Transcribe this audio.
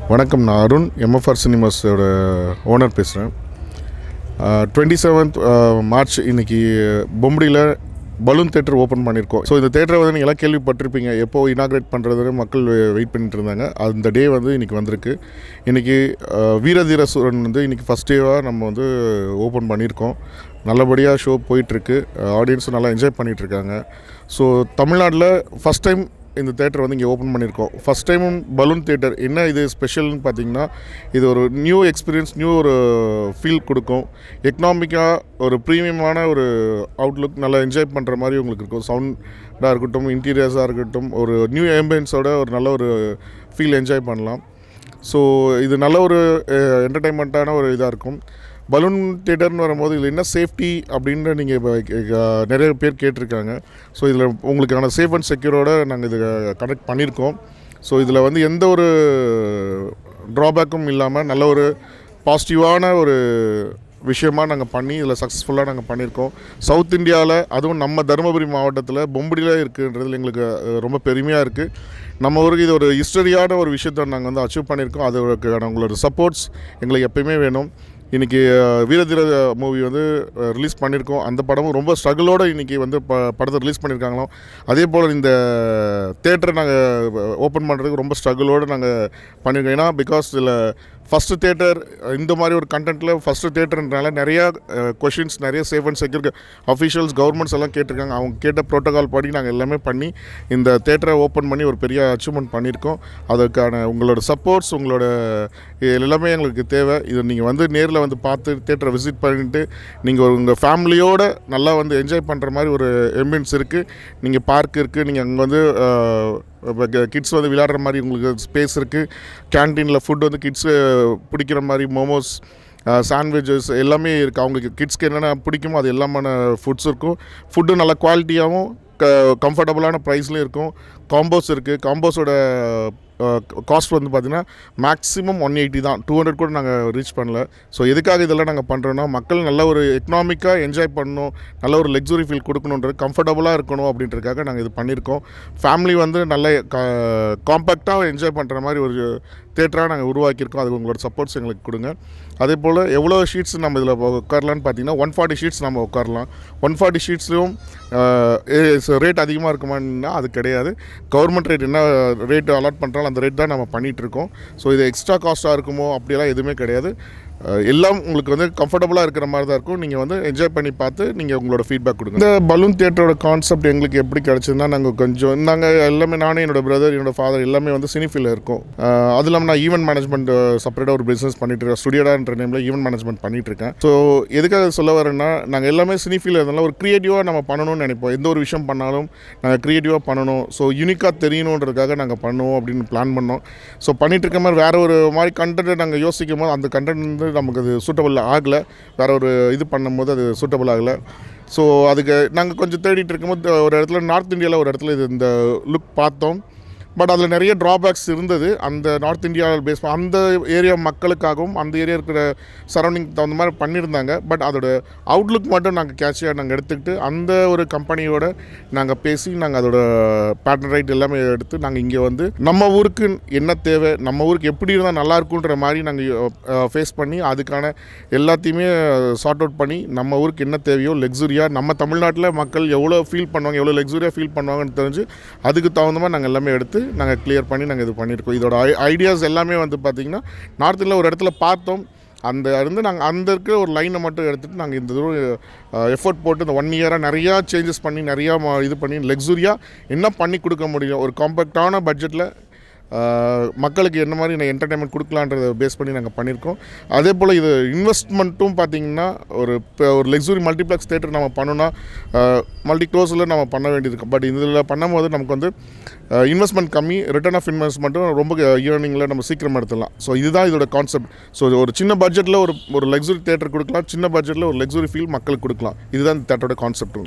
வணக்கம், நான் Arun, MFR சினிமாஸோட owner பேசுகிறேன். 27th மார்ச் இன்றைக்கி பொம்படியில் பலூன் தேட்டர் ஓப்பன் பண்ணியிருக்கோம். ஸோ இந்த தேட்டரை வந்து நீங்கள் எல்லாம் கேள்விப்பட்டிருப்பீங்க, எப்போ இனாக்ரேட் பண்ணுறதுன்னு மக்கள் வெயிட் பண்ணிட்டு இருந்தாங்க. அந்த டே வந்து இன்றைக்கி வந்திருக்கு. இன்றைக்கி வீரதீர சூரன் வந்து இன்றைக்கி ஃபஸ்ட் டேவாக நம்ம வந்து ஓப்பன் பண்ணியிருக்கோம். நல்லபடியாக ஷோ போயிட்டுருக்கு. ஆடியன்ஸும் நல்லா என்ஜாய் பண்ணிகிட்ருக்காங்க. ஸோ தமிழ்நாட்டில் ஃபஸ்ட் டைம் இந்த தேட்டர் வந்து இங்கே ஓப்பன் பண்ணியிருக்கோம். ஃபஸ்ட் டைமும் பலூன் தேட்டர். என்ன இது ஸ்பெஷல்னு பார்த்தீங்கன்னா, இது ஒரு நியூ எக்ஸ்பீரியன்ஸ், நியூ ஒரு ஃபீல் கொடுக்கும். எக்கனாமிக்காக ஒரு ப்ரீமியமான ஒரு அவுட்லுக், நல்லா என்ஜாய் பண்ணுற மாதிரி உங்களுக்கு இருக்கும். சவுண்டாக இருக்கட்டும், இன்டீரியர்ஸாக இருக்கட்டும், ஒரு நியூ ஆம்பியன்ஸோட ஒரு நல்ல ஒரு ஃபீல் என்ஜாய் பண்ணலாம். ஸோ இது நல்ல ஒரு என்டர்டெயின்மெண்ட்டான ஒரு இதாக இருக்கும். பலூன் தேட்டர்னு வரும்போது இதில் என்ன சேஃப்டி அப்படின்னு நீங்கள் இப்போ நிறைய பேர் கேட்டிருக்காங்க. ஸோ இதில் உங்களுக்கான சேஃப் அண்ட் செக்யூரோடு நாங்கள் இதை கனெக்ட் பண்ணியிருக்கோம். ஸோ இதில் வந்து எந்த ஒரு ட்ராபேக்கும் இல்லாமல் நல்ல ஒரு பாசிட்டிவான ஒரு விஷயமாக நாங்கள் பண்ணி இதில் சக்ஸஸ்ஃபுல்லாக நாங்கள் பண்ணியிருக்கோம். சவுத் இந்தியாவில், அதுவும் நம்ம தருமபுரி மாவட்டத்தில் பொம்படியில் இருக்குன்றதுல எங்களுக்கு ரொம்ப பெருமையாக இருக்குது. நம்ம ஊருக்கு இது ஒரு ஹிஸ்டரியான ஒரு விஷயத்தை நாங்கள் வந்து அச்சீவ் பண்ணியிருக்கோம். அதுக்கான உங்களோட சப்போர்ட்ஸ் எங்களுக்கு எப்பயுமே வேணும். இன்றைக்கி வீரதீர மூவி வந்து ரிலீஸ் பண்ணியிருக்கோம். அந்த படமும் ரொம்ப ஸ்ட்ரகிளோடு இன்றைக்கி வந்து படத்தை ரிலீஸ் பண்ணியிருக்காங்களோ, அதே போல் இந்த தேட்டரை நாங்கள் ஓப்பன் பண்ணுறதுக்கு ரொம்ப ஸ்ட்ரகிளோடு நாங்கள் பண்ணியிருக்கோம். ஏன்னா பிகாஸ் இதில் ஃபஸ்ட்டு தேட்டர், இந்த மாதிரி ஒரு கண்டென்ட்டில் ஃபஸ்ட்டு தேட்டர்ன்றனால நிறையா கொஷின்ஸ், நிறைய safe and secure officials, governments எல்லாம் கேட்டிருக்காங்க. அவங்க கேட்ட ப்ரோட்டோகால் படி நாங்கள் எல்லாமே பண்ணி இந்த தேட்டரை ஓப்பன் பண்ணி ஒரு பெரிய அச்சீவ்மெண்ட் பண்ணியிருக்கோம். அதுக்கான உங்களோட சப்போர்ட்ஸ், உங்களோட எல்லாமே எங்களுக்கு தேவை. இது நீங்கள் வந்து நேரில் வந்து பார்த்து தேட்டரை விசிட் பண்ணிவிட்டு நீங்கள் உங்கள் ஃபேமிலியோடு நல்லா வந்து என்ஜாய் பண்ணுற மாதிரி ஒரு எம்பியன்ஸ் இருக்குது. நீங்கள் பார்க் இருக்குது, நீங்கள் அங்கே வந்து இப்போ கிட்ஸ் வந்து விளையாடுற மாதிரி உங்களுக்கு ஸ்பேஸ் இருக்குது. கேன்டீனில் ஃபுட் வந்து கிட்ஸு பிடிக்கிற மாதிரி மோமோஸ், சாண்ட்விச்சஸ் எல்லாமே இருக்குது. அவங்களுக்கு கிட்ஸ்க்கு என்னென்ன பிடிக்குமோ அது எல்லாமான ஃபுட்ஸ் இருக்கும். ஃபுட்டு நல்ல குவாலிட்டியாகவும் கம்ஃபர்டபுளான ப்ரைஸ்லையும் இருக்கும். காம்போஸ் இருக்குது. காம்போஸோட காஸ்ட் வந்து பார்த்திங்கன்னா மேக்ஸிமம் 180 தான். 200 கூட நாங்கள் ரீச் பண்ணல. ஸோ எதுக்காக இதெல்லாம் நாங்கள் பண்ணுறோன்னா, மக்கள் நல்ல ஒரு எக்கனாமிக்காக என்ஜாய் பண்ணணும், நல்ல ஒரு லக்ஸுரி ஃபீல் கொடுக்கணுன்றது, கம்ஃபர்டபுளாக இருக்கணும் அப்படின்றதுக்காக நாங்கள் இது பண்ணியிருக்கோம். ஃபேமிலி வந்து நல்ல காம்பேக்டாக என்ஜாய் பண்ணுற மாதிரி ஒரு தேட்டராக நாங்கள் உருவாக்கியிருக்கோம். அதுக்கு உங்களோட சப்போர்ட்ஸ் எங்களுக்கு கொடுங்க. அதே போல் எவ்வளோ ஷீட்ஸ் நம்ம இதில் உட்காரலான்னு பார்த்தீங்கன்னா 140 ஷீட்ஸ் நம்ம உட்காரலாம். 140 ஷீட்ஸ்லையும் ரேட் அதிகமாக இருக்குமான்னா அது கிடையாது. கவர்மெண்ட் ரேட் என்ன ரேட் அலாட் பண்ணுறாலும் அந்த ரேட் தான் நம்ம பண்ணிகிட்ருக்கோம். ஸோ இது எக்ஸ்ட்ரா காஸ்ட்டாக இருக்குமோ அப்படியெல்லாம் எதுவுமே கிடையாது. எல்லாம் உங்களுக்கு வந்து கம்ஃபர்டபுளாக இருக்கிற மாதிரி தான் இருக்கும். நீங்கள் வந்து என்ஜாய் பண்ணி பார்த்து நீங்கள் உங்களோட ஃபீட்பேக் கொடுங்க. இந்த பலூன் தியேட்டரோட கான்செப்ட் எங்களுக்கு எப்படி கிடச்சதுன்னா, நாங்கள் எல்லாமே, நானே, என்னோட பிரதர், என்னோட ஃபாதர் எல்லாமே வந்து சினிஃபீல்டில் இருக்கோம். அது இல்லாமல் நான் ஈவெண்ட் மேனேஜ்மெண்ட் செப்பரேட்டாக ஒரு பிஸ்னஸ் பண்ணிட்டு இருக்கேன். ஸ்டுடியோடான்ற நேமில் ஈவெண்ட் மேனேஜ்மெண்ட் பண்ணிட்டு இருக்கேன். ஸோ எதுக்காக சொல்ல வரேன்னா, நாங்கள் எல்லாமே சினிஃபீல்டில் இருந்தாலும் ஒரு க்ரியேட்டிவாக நம்ம பண்ணணும்னு நினைப்போம். எந்த ஒரு விஷயம் பண்ணாலும் நாங்கள் க்ரியேட்டிவாக பண்ணணும், ஸோ யூனிக்காக தெரியணுன்றதுக்காக நாங்கள் பண்ணுவோம் அப்படின்னு பிளான் பண்ணோம். ஸோ பண்ணிகிட்டு இருக்க மாதிரி வேறு ஒரு மாதிரி கண்டென்ட்டை நாங்கள் யோசிக்கும் போது அந்த கண்டென்ட் வந்து நமக்கு அது சூட்டபிள் ஆகலை. வேறு ஒரு இது பண்ணும்போது அது சூட்டபிள் ஆகலை. ஸோ அதுக்கு நாங்கள் கொஞ்சம் தேடிட்டு இருக்கும்போது ஒரு இடத்துல, நார்த் இந்தியாவில் ஒரு இடத்துல இது இந்த லுக் பார்த்தோம். பட் அதில் நிறைய ட்ராபேக்ஸ் இருந்தது. அந்த நார்த் இந்தியாவில் பேஸ் அந்த ஏரியா மக்களுக்காகவும் அந்த ஏரியா இருக்கிற சரௌண்டிங் தகுந்த மாதிரி பண்ணியிருந்தாங்க. பட் அதோட அவுட்லுக் மட்டும் நாங்கள் கேட்சியாக நாங்கள் எடுத்துக்கிட்டு அந்த ஒரு கம்பெனியோட நாங்கள் பேசி நாங்கள் அதோட பேட்டர்ன் ரைட் எல்லாமே எடுத்து நாங்கள் இங்கே வந்து நம்ம ஊருக்கு என்ன தேவை, நம்ம ஊருக்கு எப்படி இருந்தால் நல்லாயிருக்குன்ற மாதிரி நாங்கள் ஃபேஸ் பண்ணி அதுக்கான எல்லாத்தையுமே சார்ட் அவுட் பண்ணி நம்ம ஊருக்கு என்ன தேவையோ லக்ஸுரியாக, நம்ம தமிழ்நாட்டில் மக்கள் எவ்வளோ ஃபீல் பண்ணுவாங்க, எவ்வளோ லக்ஸுரியாக ஃபீல் பண்ணுவாங்கன்னு தெரிஞ்சு அதுக்கு தகுந்த மாதிரி நாங்கள் எல்லாமே எடுத்து நாங்கள் கிளியர் பண்ணி நாங்கள் இது பண்ணியிருக்கோம். இதோட ஐடியாஸ் எல்லாமே வந்து பார்த்திங்கன்னா, நார்த்தில் ஒரு இடத்துல பார்த்தோம். அந்த இருந்து நாங்கள் அந்த இருக்கிற ஒரு லைனை மட்டும் எடுத்துகிட்டு நாங்கள் இந்த தூரம் எஃபோர்ட் போட்டு இந்த 1 இயராக நிறையா சேஞ்சஸ் பண்ணி நிறையா இது பண்ணி லக்ஸுரியாக என்ன பண்ணி கொடுக்க முடியும், ஒரு காம்பேக்டான பட்ஜெட்டில் மக்களுக்கு என்ன மாதிரி என்டர்டைன்மெண்ட் கொடுக்கலான்றதை பேஸ் பண்ணி நாங்கள் பண்ணியிருக்கோம். அதே போல் இது இன்வெஸ்ட்மெண்ட்டும் பார்த்திங்கன்னா ஒரு லக்ஸுரி மல்டிப்ளெக்ஸ் தேட்டர் நம்ம பண்ணோன்னா மல்டி க்ரோஸில் நம்ம பண்ண வேண்டியிருக்கு. பட் இதில் பண்ணும்போது நமக்கு வந்து இன்வெஸ்ட்மெண்ட் கம்மி, ரிட்டர்ன் ஆஃப் இன்வெஸ்ட்மெண்ட்டும் ரொம்ப இயர்னிங்கில் நம்ம சீக்கிரம் எடுத்துடலாம். ஸோ இதுதான் இதோட கான்செப்ட். ஸோ ஒரு சின்ன பட்ஜெட்டில் ஒரு லக்ஸுரி தேட்டர் கொடுக்கலாம், சின்ன பட்ஜெட்டில் ஒரு லக்ஸுரி ஃபீல் மக்களுக்கு கொடுக்கலாம். இதுதான் இந்த தேட்டரோட கான்செப்ட்.